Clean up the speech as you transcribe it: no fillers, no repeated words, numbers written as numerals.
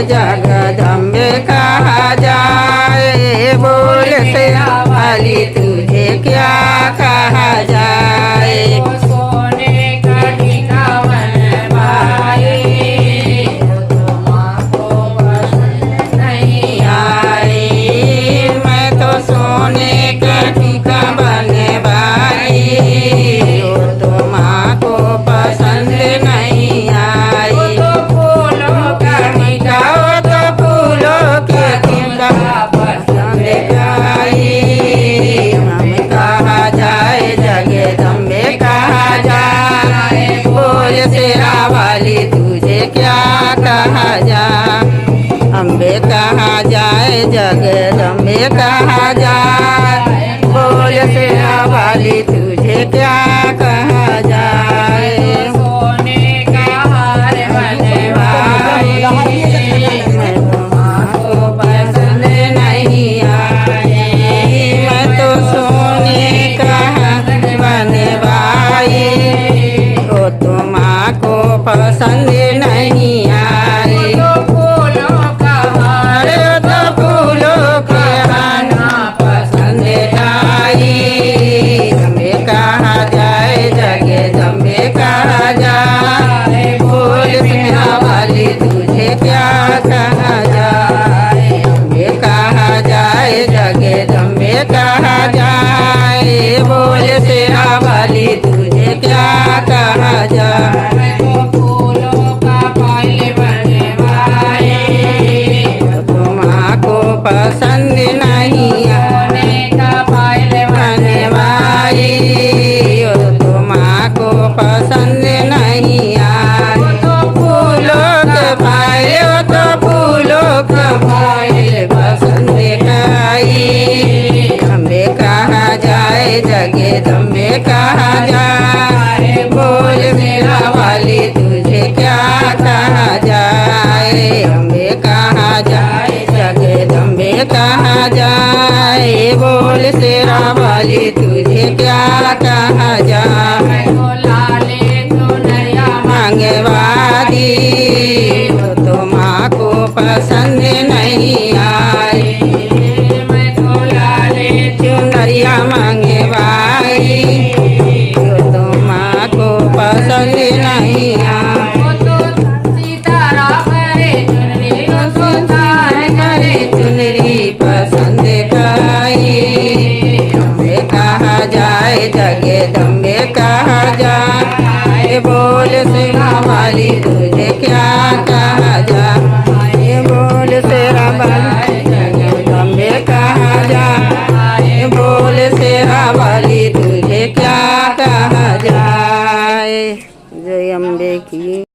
जगदम्बे कहा जाए। बोल शेरा वाली तुझे क्या कहा जाए। सोने का टीका बनवाए तो माँ को पसंद नहीं आई मैं तो सोने का टीका बनवाई वो तो माँ को पसंद नहीं आई। तो फूलों का टीका वो तो फूलों के टीका पसंद आई। हम कहा जाए जगदम्बे कहा जाए। बोल शेरा वाली तुझे क्या कहा जाए। अम्बे कहा जाए जगदम्बे कहा जाए। बोल शेरा वाली तुझे क्या कहा जाए। सोने का हार बनवाए मैं तो माँ को पसंद नहीं आई। मैं तो सोने का हार बनवाई वो तो माँ को पसंद नहीं आई। तो फूलों का हार अरे तो फूलों के आना पसंद आई। हमें कहा जाए जगदम्बे कहा जाए। बोल शेरा वाली तुझे क्या कहा जाए। हमें कहा जाए जगदम्बे कहा जाए। बोल शेरा वाली तुझे क्या कहा जाए। तो फूलों का पायल बनवाए तो माँ को पसंद नहीं सोने का पायल बनवाई वो तो माँ को पसंद नहीं आई। तो फूलों के पायल वो तो फूलों के पायल पसंद आई। हमें कहा जाए जगदम्बे कहा जाए। बोल शेरा वाली तुझे क्या कहा जाए। हमें कहा जाए जगदम्बे कहा जाए। बोल शेरा वाली तुझे क्या कहा जाए। तो लाले तो नया मांगवादी वो तो माँ को पसंद नहीं आई। मैं तो लाले चुनरिया मांगवाई वो तो माँ को पसंद नहीं आई। वो तो सीताराम रे चुनरी को सुतार करे चुनरी पसंद खाई। हमें कहा जाए जगदम्बे कहा जाए। बोल शेरा वाली तुझे क्या कहा